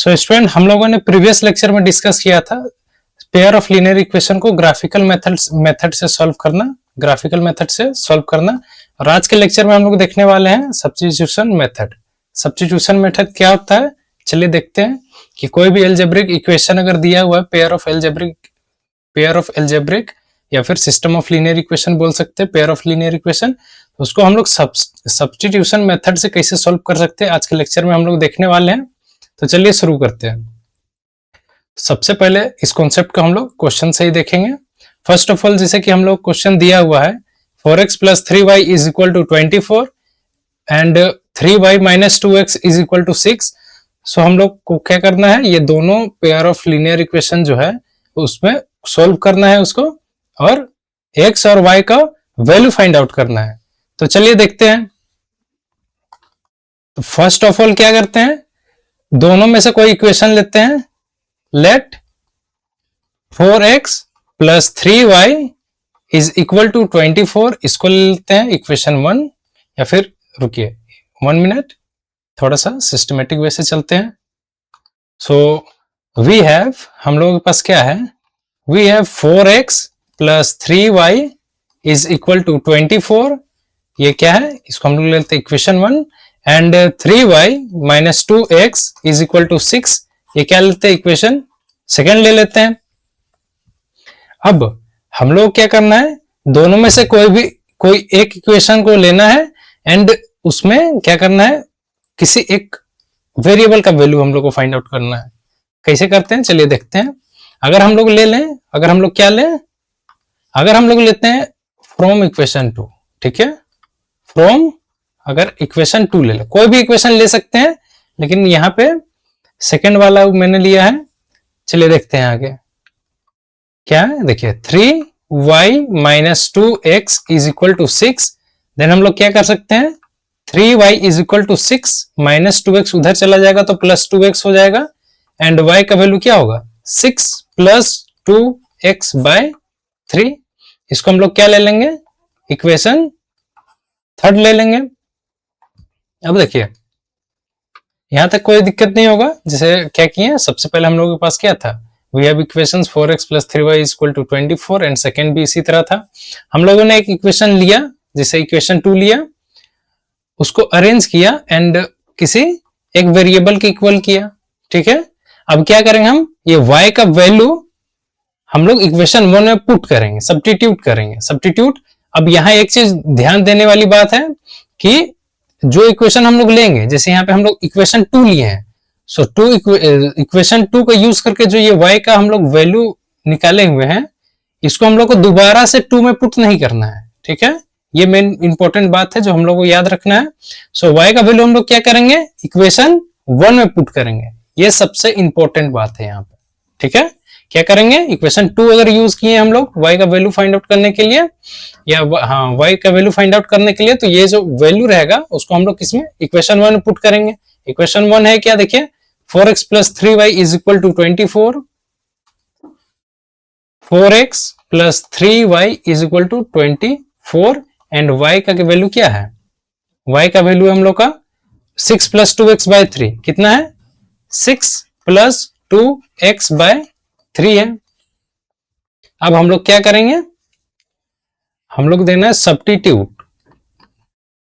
So student, हम लोगों ने प्रीवियस लेक्चर में डिस्कस किया था पेयर ऑफ लीनियर इक्वेशन को ग्राफिकल मेथड से सॉल्व करना। और आज के लेक्चर में हम लोग देखने वाले हैं सब्स्टिट्यूशन मेथड। सब्स्टिट्यूशन मेथड क्या होता है, चलिए देखते हैं कि कोई भी एल्जेब्रिक इक्वेशन अगर दिया हुआ है, पेयर ऑफ एल्जेब्रिक या फिर सिस्टम ऑफ लीनियर इक्वेशन बोल सकते हैं, पेयर ऑफ लीनियर इक्वेशन, उसको हम लोग सब्स्टिट्यूशन मेथड से कैसे सॉल्व कर सकते हैं आज के लेक्चर में हम लोग देखने वाले हैं। तो चलिए शुरू करते हैं। सबसे पहले इस कॉन्सेप्ट को हम लोग क्वेश्चन से ही देखेंगे। फर्स्ट ऑफ ऑल, जैसे कि हम लोग क्वेश्चन दिया हुआ है 4x + 3y is equal to 24 and 3y - 2x is equal to 6। So हम लोग को क्या करना है, ये दोनों पेयर ऑफ लीनियर इक्वेशन जो है उसमें सोल्व करना है उसको, और x और y का वैल्यू फाइंड आउट करना है। तो चलिए देखते हैं। तो फर्स्ट ऑफ ऑल क्या करते हैं, दोनों में से कोई इक्वेशन लेते हैं। Late 4x + 3y is equal to 24, इसको ले लेते हैं इक्वेशन 1, या फिर रुकिए 1 मिनट, थोड़ा सा सिस्टमेटिक वे से चलते हैं। सो वी हैव, हम लोगों के पास क्या है, we have 4x + 3y is equal to 24, ये क्या है, इसको हम लोग लेते हैं equation 1, and 3y - 2x is equal to 6, ये क्या लेते हैं, इक्वेशन सेकेंड ले लेते हैं। अब हम लोग क्या करना है, दोनों में से कोई एक इक्वेशन को लेना है एंड उसमें क्या करना है, किसी एक वेरिएबल का वैल्यू हम लोग को फाइंड आउट करना है। कैसे करते हैं चलिए देखते हैं। अगर हम लोग क्या लें, अगर हम लोग लेते हैं फ्रॉम इक्वेशन 2, ठीक है, फ्रॉम, अगर इक्वेशन 2 ले ले, कोई भी इक्वेशन ले सकते हैं, लेकिन यहां पे सेकंड वाला मैंने लिया है। चलिए देखते हैं आगे क्या है, देखिए 3y - 2x is equal to 6। Then हम लोग क्या कर सकते हैं, 3y is equal to 6 - 2x उधर चला जाएगा तो +2x हो जाएगा, एंड y का वैल्यू क्या होगा, 6 + 2x/3। इसको हम लोग क्या ले लेंगे, इक्वेशन थर्ड ले लेंगे। अब देखिए यहां तक कोई दिक्कत नहीं होगा। जैसे क्या किए, सबसे पहले हम लोगों के पास क्या था, we have equations 4x + 3y is equal to 24, and second भी इसी तरह था। हम लोगों ने एक इक्वेशन लिया, जैसे इक्वेशन 2 लिया, उसको अरेंज किया एंड किसी एक वेरिएबल के इक्वल किया, ठीक है। अब क्या करेंगे, हम ये y का वैल्यू हम लोग इक्वेशन 1 में पुट करेंगे, सब्स्टिट्यूट। अब यहाँ एक चीज ध्यान देने वाली बात है कि जो इक्वेशन हम लोग लेंगे, जैसे यहाँ पे हम लोग इक्वेशन 2 लिए हैं, सो इक्वेशन 2 का यूज करके जो ये y का हम लोग वैल्यू निकाले हुए हैं, इसको हम लोग को दोबारा से 2 में पुट नहीं करना है, ठीक है। ये मेन इंपॉर्टेंट बात है जो हम लोग को याद रखना है। सो y का वैल्यू हम लोग क्या करेंगे, इक्वेशन 1 में पुट करेंगे, ये सबसे इंपॉर्टेंट बात है यहाँ पे, ठीक है। क्या करेंगे, इक्वेशन 2 अगर यूज किए हम लोग y का वैल्यू फाइंड आउट करने के लिए, या हाँ y का वैल्यू फाइंड आउट करने के लिए, तो ये जो वैल्यू रहेगा उसको हम लोग किसमें, इक्वेशन 1 में पुट करेंगे। इक्वेशन 1 है क्या, देखिए 4x + 3y is equal to 24, 4x + 3y is equal to 24, and y का वैल्यू क्या है, y का वैल्यू हम लोग का 6 + 2x/3 कितना है, 6 + 2x/3 है। अब हम लोग क्या करेंगे, हम लोग देना है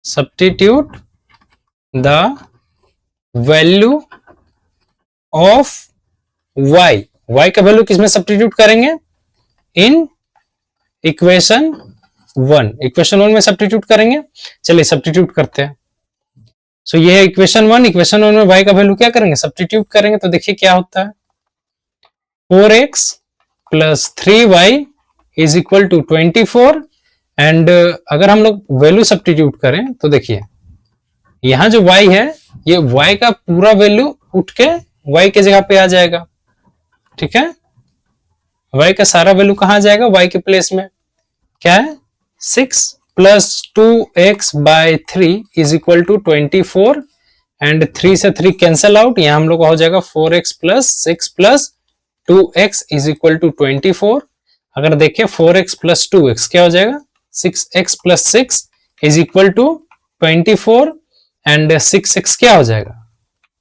substitute the value of y का वैल्यू किसमें सब्स्टिट्यूट करेंगे, इन इक्वेशन 1 में सब्स्टिट्यूट करेंगे। चलिए सब्स्टिट्यूट करते हैं। सो ये है इक्वेशन 1 में y का वैल्यू क्या करेंगे, सब्स्टिट्यूट करेंगे। तो देखिए क्या होता है, 4x + 3y is equal to 24, and अगर हम लोग वैल्यू सब्स्टिट्यूट करें तो देखिए यहां जो y है, ये y का पूरा वैल्यू उठ के y के जगह पे आ जाएगा, ठीक है। y का सारा वैल्यू कहां आ जाएगा, y के प्लेस में क्या है, 6 + 2x/3 is equal to 24, and 3 से 3 कैंसल आउट, यहां हम लोग का हो जाएगा 4x + 6 + 2x is equal to 24। अगर देखें 4x + 2x क्या हो जाएगा, 6x + 6 is equal to 24, and 6 क्या हो जाएगा,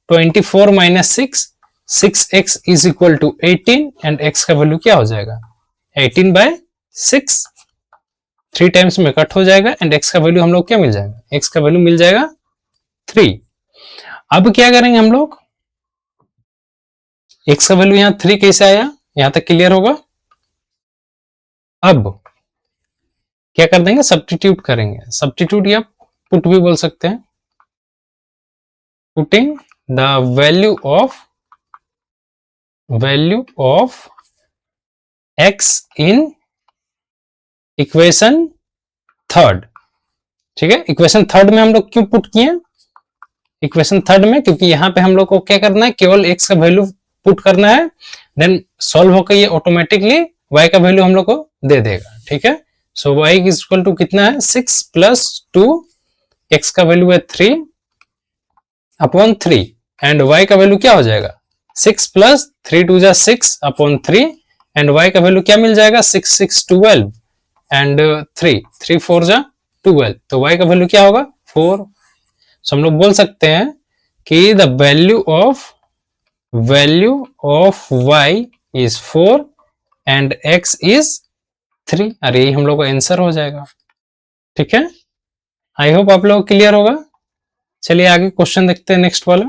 24 - 6 6x is equal to 18 and x का वैल्यू क्या हो जाएगा 18/6, 3 टाइम्स में कट हो जाएगा एंड x का वैल्यू हम लोग क्या मिल जाएगा, x का वैल्यू मिल जाएगा 3। अब क्या करेंगे हम लोग, x का वैल्यू यहां 3 कैसे आया, यहां तक क्लियर होगा। अब क्या कर देंगे, सब्स्टिट्यूट करेंगे, सब्स्टिट्यूट या पुट भी बोल सकते हैं। Putting the value of x in equation third. ठीक है, इक्वेशन थर्ड में हम लोग क्यों पुट किए, इक्वेशन थर्ड में क्योंकि यहां पे हम लोग को क्या करना है, केवल x का वैल्यू पुट करना है, देन सॉल्व होकर ये ऑटोमेटिकली y का वैल्यू हम लोग को दे देगा। ठीक है, सो y इज इक्वल टू कितना है 6 प्लस 2, x का वैल्यू है 3 अपॉन 3 एंड y का वैल्यू क्या हो जाएगा 6 प्लस 3 2 जा 6 अपॉन 3 एंड y का वैल्यू क्या मिल जाएगा 6 6 12 एंड 3 3 4 जा 12, तो y का वैल्यू क्या होगा 4। सो हम लोग बोल सकते हैं कि the value of y is 4 and x is 3। अरे यही हम लोग का आंसर हो जाएगा। ठीक है, आई होप आप लोग क्लियर होगा। चलिए आगे क्वेश्चन देखते हैं, नेक्स्ट वाला।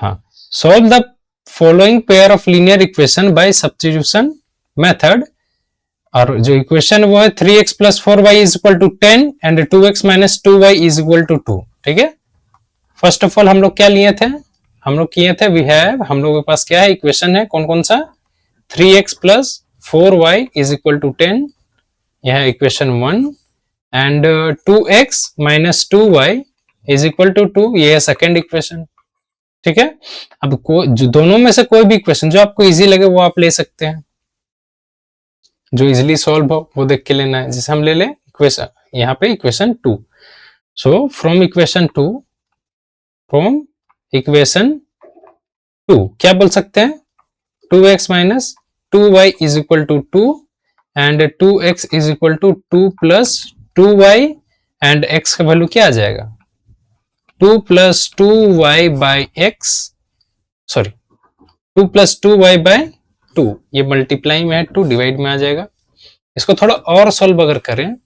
हाँ, solve the following pair of linear equation by substitution method. और जो इक्वेशन वो है 3x plus 4y is equal to 10 and 2x minus 2y is equal to 2। ठीक है, फर्स्ट ऑफ ऑल हम लोग क्या लिए थे, हम लोग किए थे हम लोगों के पास क्या है, इक्वेशन है कौन कौन सा, 3x plus 4y is equal to 10, यह है equation 1 and 2x minus 2y is equal to 2, ये है सेकेंड इक्वेशन। ठीक है, अब जो दोनों में से कोई भी इक्वेशन जो आपको इजी लगे वो आप ले सकते हैं, जो इजिली सॉल्व हो वो देख के लेना है। जैसे हम ले ले इक्वेशन, यहाँ पे इक्वेशन 2, सो फ्रॉम इक्वेशन 2 क्या बोल सकते हैं, 2x minus 2y is equal to 2 and 2x is equal to 2 plus 2y and x का वैल्यू क्या आ जाएगा 2 plus 2y by x, sorry 2 plus 2y by 2, ये मल्टीप्लाई में है 2 डिवाइड में आ जाएगा। इसको थोड़ा और सॉल्व अगर करें,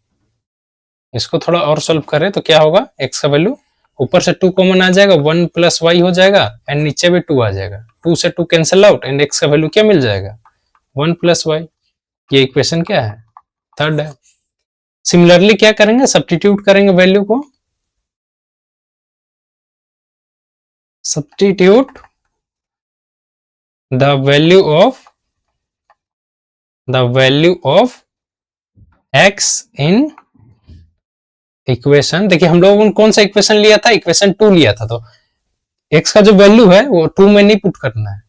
इसको थोड़ा और सॉल्व करें तो क्या होगा, x का वैल्यू ऊपर से 2 कॉमन आ जाएगा, 1 प्लस y हो जाएगा एंड नीचे भी 2 आ जाएगा, 2 से 2 कैंसिल आउट एंड x का वैल्यू क्या मिल जाएगा 1 प्लस y। ये इक्वेशन क्या है, थर्ड है। सिमिलरली क्या करेंगे, सब्स्टिट्यूट करेंगे वैल्यू को, substitute the value of x in equation. देखिए हम लोगों ने कौन सा इक्वेशन लिया था, इक्वेशन 2 लिया था, तो x का जो वैल्यू है वो 2 में नहीं पुट करना है।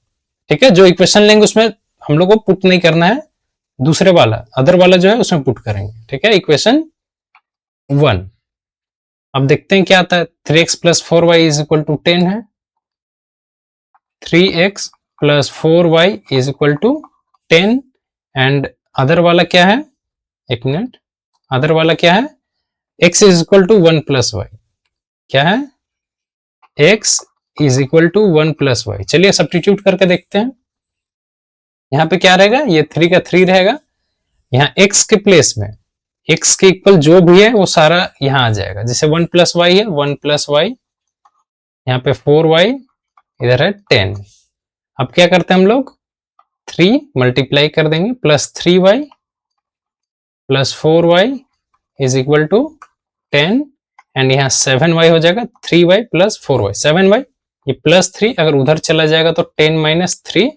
ठीक है, जो इक्वेशन लेंगे उसमें हम लोग को पुट नहीं करना है, दूसरे वाला अदर वाला जो है उसमें पुट करेंगे। ठीक है, इक्वेशन 1 अब देखते हैं क्या आता है, 3x plus 4y is equal to 10 है, 3x plus 4y is equal to 10 and other वाला क्या है, एक मिनट, अदर वाला क्या है, x is equal to 1 plus y, क्या है x is equal to 1 plus y। चलिए सब्स्टिट्यूट करके देखते हैं, यहां पे क्या रहेगा, ये 3 का 3 रहेगा, यहाँ x के प्लेस में x के इक्वल जो भी है वो सारा यहां आ जाएगा, जैसे 1 प्लस y है 1 प्लस y, यहाँ पे 4y, इधर है 10। अब क्या करते हैं हम लोग, 3 मल्टीप्लाई कर देंगे plus 3y plus 4y is equal to 10 and यहाँ 7y हो जाएगा, 3y प्लस 4y 7y, ये प्लस 3 अगर उधर चला जाएगा तो 10 minus 3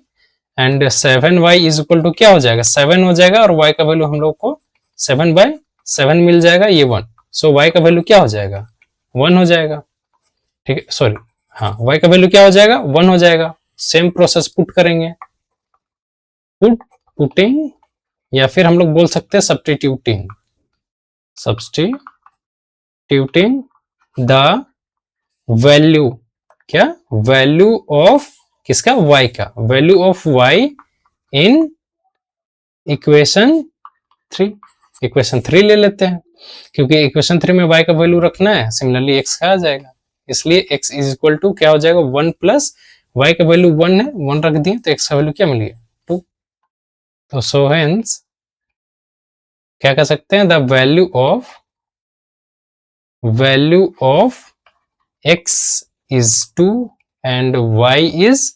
and 7y is equal to क्या हो जाएगा 7 हो जाएगा और y का वैल्यू हम लोग को 7/7 मिल जाएगा, ये 1, सो y का वैल्यू क्या हो जाएगा 1 हो जाएगा। ठीक है, सॉरी हाँ, y का वैल्यू क्या हो जाएगा 1 हो जाएगा। सेम प्रोसेस पुट करेंगे, पुटिंग या फिर हम लोग बोल सकते हैं सब्स्टिट्यूटिंग द वैल्यू, क्या वैल्यू ऑफ किसका, y का, value of y in equation 3। Equation 3 ले लेते हैं क्योंकि इक्वेशन 3 में y का वैल्यू रखना है, सिमिलरली x का आ जाएगा, इसलिए x इज इक्वल टू क्या हो जाएगा 1 प्लस y का वैल्यू 1 है, 1 रख दिए तो x का वैल्यू क्या मिल गया 2। तो सो हेंस क्या कह सकते हैं, the value of x is 2 and y is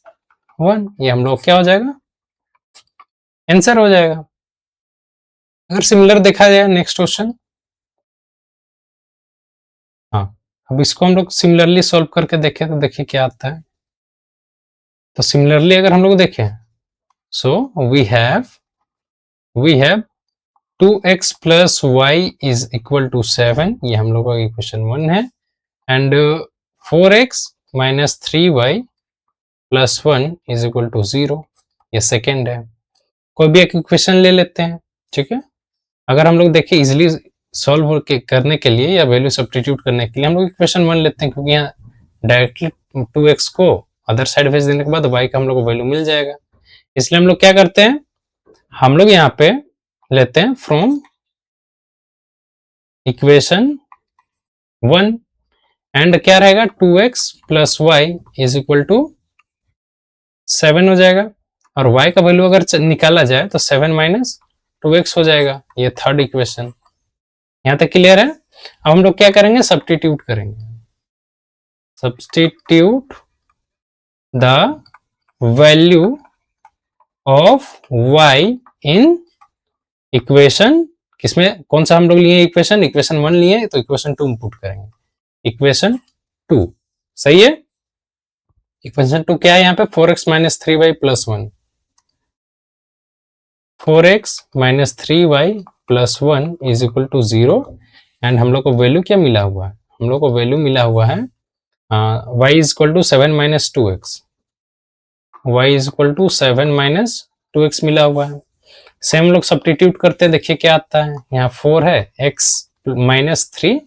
1। ये हम लोग क्या हो जाएगा, आंसर हो जाएगा। अगर सिमिलर देखा जाए नेक्स्ट क्वेश्चन, हाँ अब इसको हम लोग सिमिलरली सॉल्व करके देखें तो देखिए क्या आता है। तो सिमिलरली अगर हम लोग देखें, so we have 2x plus y is equal to 7, ये हम लोग का इक्वेशन 1 है, and 4x minus 3y plus 1 is equal to 0, ये सेकेंड है। कोई भी एक इक्वेशन ले लेते हैं, ठीक है। अगर हम लोग देखें इजिली सॉल्व करने के लिए या वैल्यू सब्स्टिट्यूट करने के लिए हम लोग इक्वेशन 1 लेते हैं, क्योंकि यहाँ डायरेक्टली 2x को अदर साइड भेज देने के बाद y का हम लोग को वैल्यू मिल जाएगा। इसलिए हम लोग क्या करते हैं, हम लोग यहाँ पे लेते हैं फ्रॉम इक्वेशन 1, एंड क्या रहेगा 2x plus y is equal to 7 हो जाएगा, और y का वैल्यू अगर निकाला जाए तो 7 माइनस 2x हो जाएगा, ये थर्ड इक्वेशन। यहां तक क्लियर है। अब हम लोग क्या करेंगे, सब्स्टिट्यूट करेंगे, substitute the value of y in equation, किसमें कौन सा हम लोग लिए इक्वेशन 1 लिए, तो इक्वेशन 2 में पुट करेंगे, इक्वेशन 2 सही है। इक्वेशन 2 क्या है यहाँ पे, 4x minus 3y plus 1, 4x minus 3y plus 1 is equal to 0, and हम लोग को वैल्यू क्या मिला हुआ है, हम लोग को वैल्यू मिला हुआ है y is equal to 7 minus 2x, y is equal to 7 minus 2x मिला हुआ है। सेम लोग सब्स्टिट्यूट करते हैं, देखिए क्या आता है, यहाँ 4 है, x माइनस 3,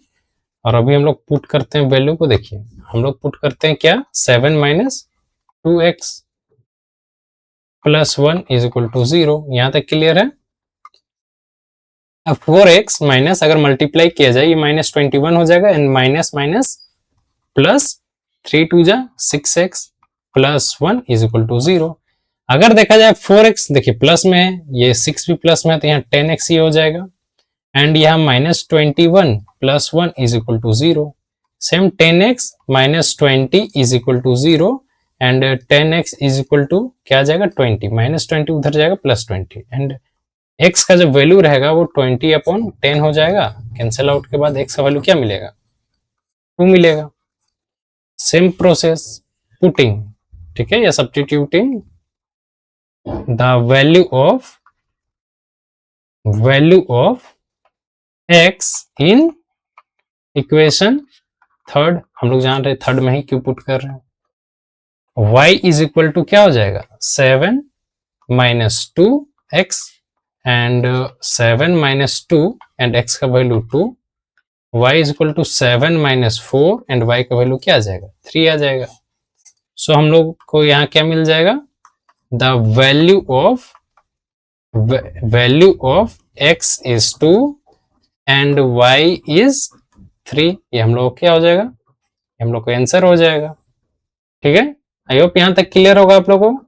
और अभी हम लोग पुट करते हैं वैल्यू को, देखिए हम लोग पुट करते हैं क्या 7 minus 2x plus 1 is equal to 0, यहां तक क्लियर है। अब 4x माइनस अगर मल्टीप्लाई किया जाए ये माइनस 21 हो जाएगा, एंड माइनस माइनस प्लस 3 2 जा 6x plus 1 is equal to 0। अगर देखा जाए 4x देखिए प्लस में है, ये 6 भी प्लस में है, तो यहाँ 10x ही हो जाएगा, एंड यहाँ minus 21 plus 1 is equal to 0। Same 10x minus 20 is equal to 0, and 10x is equal to क्या आ जाएगा 20, माइनस 20 उधर जाएगा प्लस 20, एंड x का जो वैल्यू रहेगा वो 20 अपॉन 10 हो जाएगा, कैंसिल आउट के बाद x का वैल्यू क्या मिलेगा 2 मिलेगा। सेम प्रोसेस पुटिंग, ठीक है, या substituting the value of x in equation third, हम लोग जान रहे थर्ड में ही क्यों पुट कर रहे हैं, y इज इक्वल टू क्या हो जाएगा 7 minus 2x, and 7 minus 2 and x का value 2, y is equal to 7 minus 4 and y का वैल्यू क्या आ जाएगा 3 आ जाएगा। सो हम लोग को यहाँ क्या मिल जाएगा, the value of x is 2 and y is 3, ये हम लोग क्या हो जाएगा, हम लोग का आंसर हो जाएगा। ठीक है, आई होप यहां तक क्लियर होगा आप लोगों को।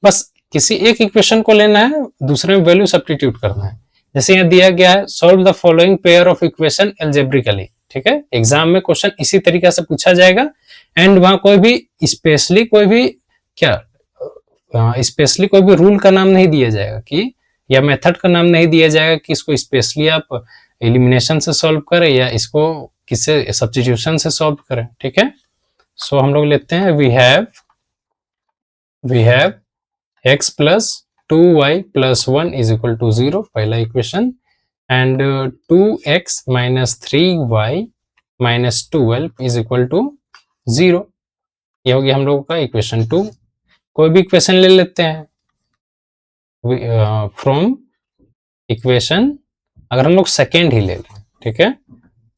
बस किसी एक इक्वेशन को लेना है, दूसरे में वैल्यू सब्स्टिट्यूट करना है। जैसे यहाँ दिया गया है, solve the following pair of equation algebraically, ठीक है, एग्जाम में क्वेश्चन इसी तरीके से पूछा जाएगा, एंड वहां कोई भी स्पेशली कोई भी रूल का नाम नहीं दिया जाएगा कि, या मेथड का नाम नहीं दिया जाएगा कि इसको स्पेशली आप एलिमिनेशन से सॉल्व करें या इसको किसी सब्स्टिट्यूशन से सॉल्व करें। ठीक है, सो हम लोग लेते हैं, we have x plus 2y plus 1 is equal to 0, पहला equation, and 2x minus 3y minus 12 is equal to 0, ये हो गया हम लोगों का इक्वेशन 2। कोई भी इक्वेशन ले लेते हैं फ्रॉम इक्वेशन, अगर हम लोग सेकेंड ही ले लें, ठीक है,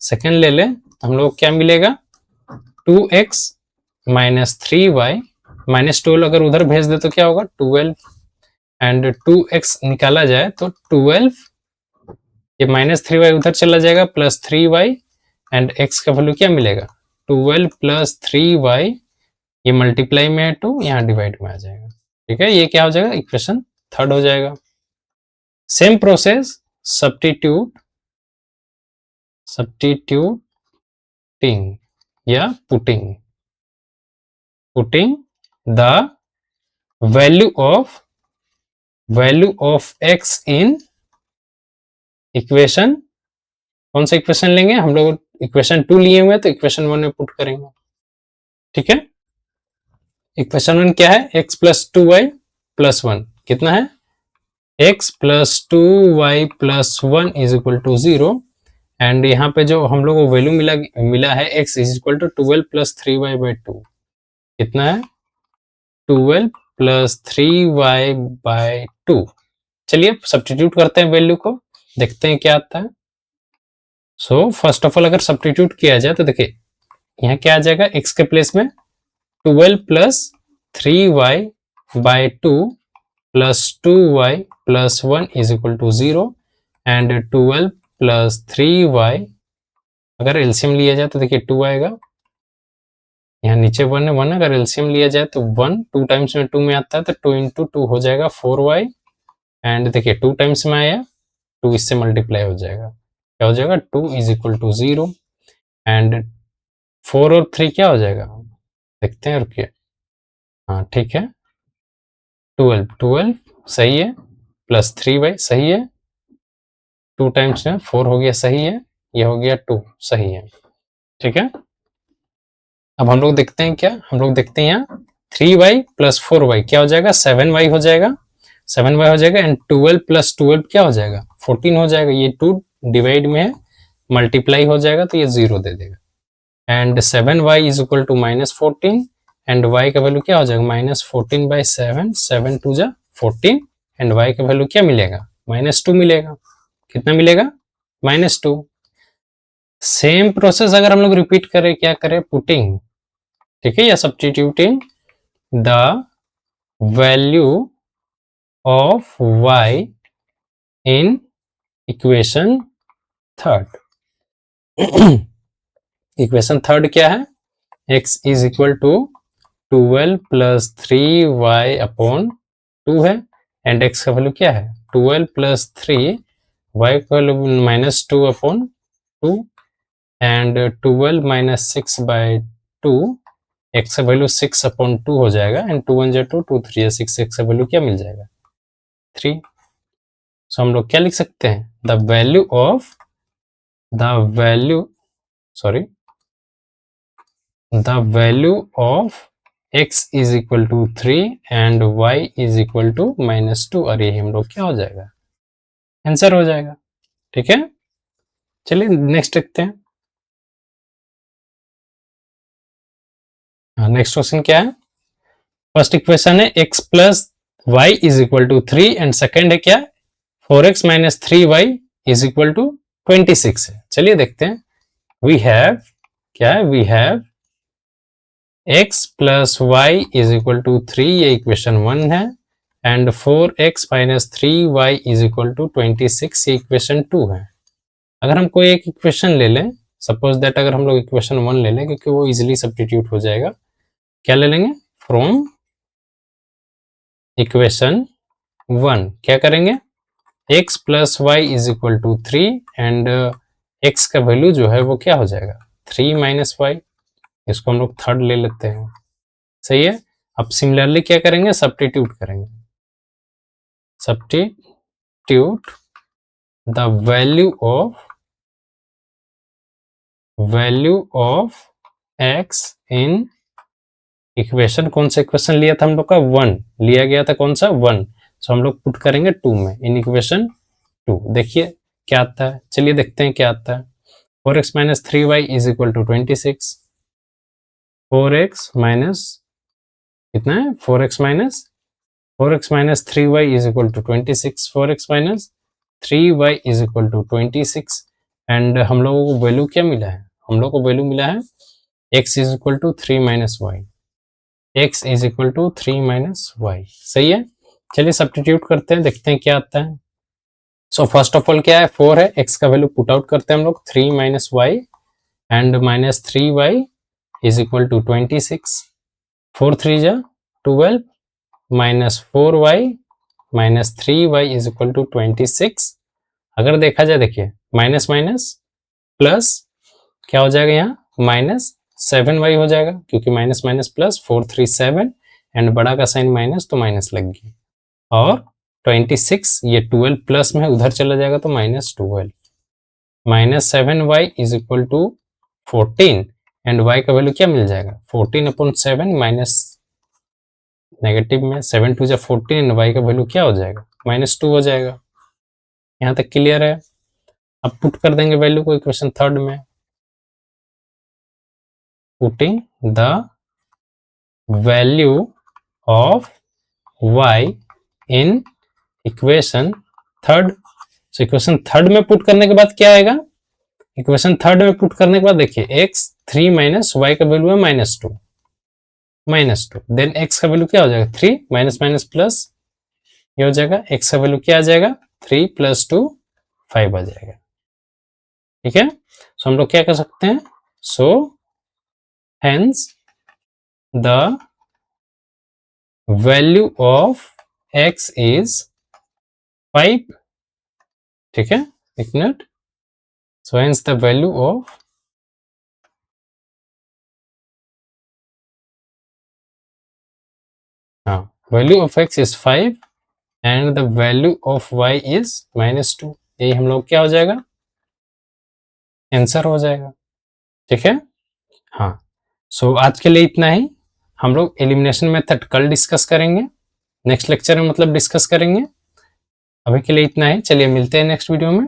सेकेंड ले लें तो हम लोग क्या मिलेगा 2x माइनस 3y माइनस 12, अगर उधर भेज दे तो क्या होगा 12, एंड 2x निकाला जाए तो 12, ये माइनस 3y उधर चला जाएगा प्लस 3y, एंड x का वैल्यू क्या मिलेगा 12 प्लस 3y ये मल्टीप्लाई में है 2, यहाँ डिवाइड में आ जाएगा। ठीक है, ये क्या हो जाएगा, इक्वेशन थर्ड हो जाएगा। सेम प्रोसेस सब्स्टिट्यूटिंग या putting the value of x in equation, कौन सा इक्वेशन लेंगे हम लोग, इक्वेशन 2 लिए हुए तो इक्वेशन 1 में पुट करेंगे। ठीक है, इक्वेशन 1 क्या है, x प्लस 2y प्लस 1 कितना है, x plus 2y plus 1 is equal to 0, and यहाँ पे जो हम लोग को वैल्यू मिला है x is equal to 12 plus 3y by 2, कितना है 12 प्लस 3y बाई 2। चलिए सब्स्टिट्यूट करते हैं वैल्यू को, देखते हैं क्या आता है। सो फर्स्ट ऑफ ऑल अगर सब्स्टिट्यूट किया जाए तो देखिए यहाँ क्या आ जाएगा, x के प्लेस में 12 plus 3y by 2 plus 2y plus 1 is equal to 0, and 12 plus 3y अगर एलसीएम लिया जाए तो देखिए 2 आएगा, यहाँ नीचे 1 है, 1 अगर एलसीएम लिया जाए तो 1 2 टाइम्स में 2 में आता है तो 2 इंटू 2 हो जाएगा 4y, एंड देखिए 2 टाइम्स में आया 2 इससे मल्टीप्लाई हो जाएगा, क्या हो जाएगा 2 इज इक्वल टू 0, एंड 4 और 3 क्या हो जाएगा, देखते हैं, रुकिए, हाँ ठीक है 12 सही है, प्लस 3y सही है, 2 टाइम्स में 4 हो गया सही है, ये हो गया 2 सही है। ठीक है, अब हम लोग देखते हैं क्या, हम लोग देखते हैं यहाँ 3y प्लस 4y क्या हो जाएगा, 7y हो जाएगा, 7y हो जाएगा, एंड 12 प्लस 12 क्या हो जाएगा 14 हो जाएगा, ये 2 डिवाइड में है, मल्टीप्लाई हो जाएगा तो ये 0 दे देगा, and 7y is equal to minus 14, and y का वैल्यू क्या हो जाएगा माइनस 14 बाई 7, 7 टू जा 14, एंड y का वैल्यू क्या मिलेगा -2 मिलेगा, कितना मिलेगा -2। सेम प्रोसेस अगर हम लोग रिपीट करें, क्या करें, पुटिंग, ठीक है, या substituting the value of y in equation third. Equation third क्या है, x is equal to 12 plus 3y upon 2 है, एंड x का वैल्यू क्या है 12 प्लस 3, y का value -2 upon 2, and 12 minus 6 by 2, x का वैल्यू 6 अपॉन 2 हो जाएगा, एंड 2 1 जा 2, 2 3 जा 6, x का वैल्यू क्या मिल जाएगा 3। सो हम लोग क्या लिख सकते हैं, the value of x is equal to 3 and y is equal to -2, और ये हम लोग क्या हो जाएगा, आंसर हो जाएगा। ठीक है, चलिए नेक्स्ट देखते हैं। नेक्स्ट क्वेश्चन क्या है, फर्स्ट इक्वेशन है x plus y is equal to 3, and second है क्या 4x minus 3y is equal to 26 है। चलिए देखते हैं, वी हैव क्या है, we have x plus y is equal to 3, ये इक्वेशन 1 है, and 4x minus 3y is equal to 26, ये इक्वेशन 2 है। अगर हम कोई एक इक्वेशन ले लें, सपोज दैट अगर हम लोग इक्वेशन 1 ले लें, क्योंकि वो इजिली सब्स्टिट्यूट हो जाएगा, क्या ले लेंगे, फ्रॉम इक्वेशन 1 क्या करेंगे, x plus y is equal to 3, and x का वैल्यू जो है वो क्या हो जाएगा 3 माइनस वाई, इसको हम लोग थर्ड ले लेते हैं, सही है। अब सिमिलरली क्या करेंगे, सब्स्टिट्यूट करेंगे, substitute the value of x in equation, कौन सा इक्वेशन लिया था हम लोग का 1 लिया गया था, कौन सा 1, सो हम लोग पुट करेंगे 2 में, इन इक्वेशन 2, देखिए क्या आता है, चलिए देखते हैं क्या आता है। 4x minus 3y is equal to 26, 4x minus कितना है 4x minus 3y is equal to 26, 4x minus 3y is equal to 26, and हम लोगों को वैल्यू क्या मिला है, हम लोग को वैल्यू मिला है x is equal to 3 minus y, x is equal to 3 minus y, सही है। चलिए सब्स्टिट्यूट करते हैं, देखते हैं क्या आता है। सो फर्स्ट ऑफ ऑल क्या है 4 है, x का वैल्यू पुट आउट करते हैं हम लोग 3 minus y, and minus 3y is equal to 26, 4 3 जा 12 minus 4y minus 3y is equal to 26। अगर देखा जाए, देखिए माइनस माइनस प्लस क्या हो जाएगा, यहाँ माइनस 7y हो जाएगा, क्योंकि माइनस माइनस प्लस 4 3 7 एंड बड़ा का साइन माइनस, तो माइनस लग गई। और 26 ये 12 प्लस में उधर चला जाएगा तो minus 12 minus 7y is equal to 14 and y का वैल्यू क्या मिल जाएगा 14/7 माइनस नेगेटिव में 7 2 जा 14 एंड y का वैल्यू क्या हो जाएगा -2 हो जाएगा। यहाँ तक क्लियर है। अब पुट कर देंगे वैल्यू को इक्वेशन थर्ड में, putting the value of y in equation third. तो इक्वेशन थर्ड में पुट करने के बाद क्या आएगा, इक्वेशन थर्ड में पुट करने के बाद देखिए x 3 माइनस y का वैल्यू है -2 देन x का वैल्यू क्या हो जाएगा 3 माइनस माइनस प्लस ये हो जाएगा, x का वैल्यू क्या आ जाएगा 3 + 2 5 आ जाएगा। ठीक है, सो हम लोग क्या कर सकते हैं, so hence the value of x is 5। ठीक है, एक minute, so hence the value of value of x is 5 and the value of y is -2। यही हम लोग क्या हो जाएगा, आंसर हो जाएगा। ठीक है, हाँ, सो आज के लिए इतना ही। हम लोग एलिमिनेशन मेथड कल डिस्कस करेंगे, नेक्स्ट लेक्चर में मतलब डिस्कस करेंगे। अभी के लिए इतना ही, चलिए मिलते हैं नेक्स्ट वीडियो में।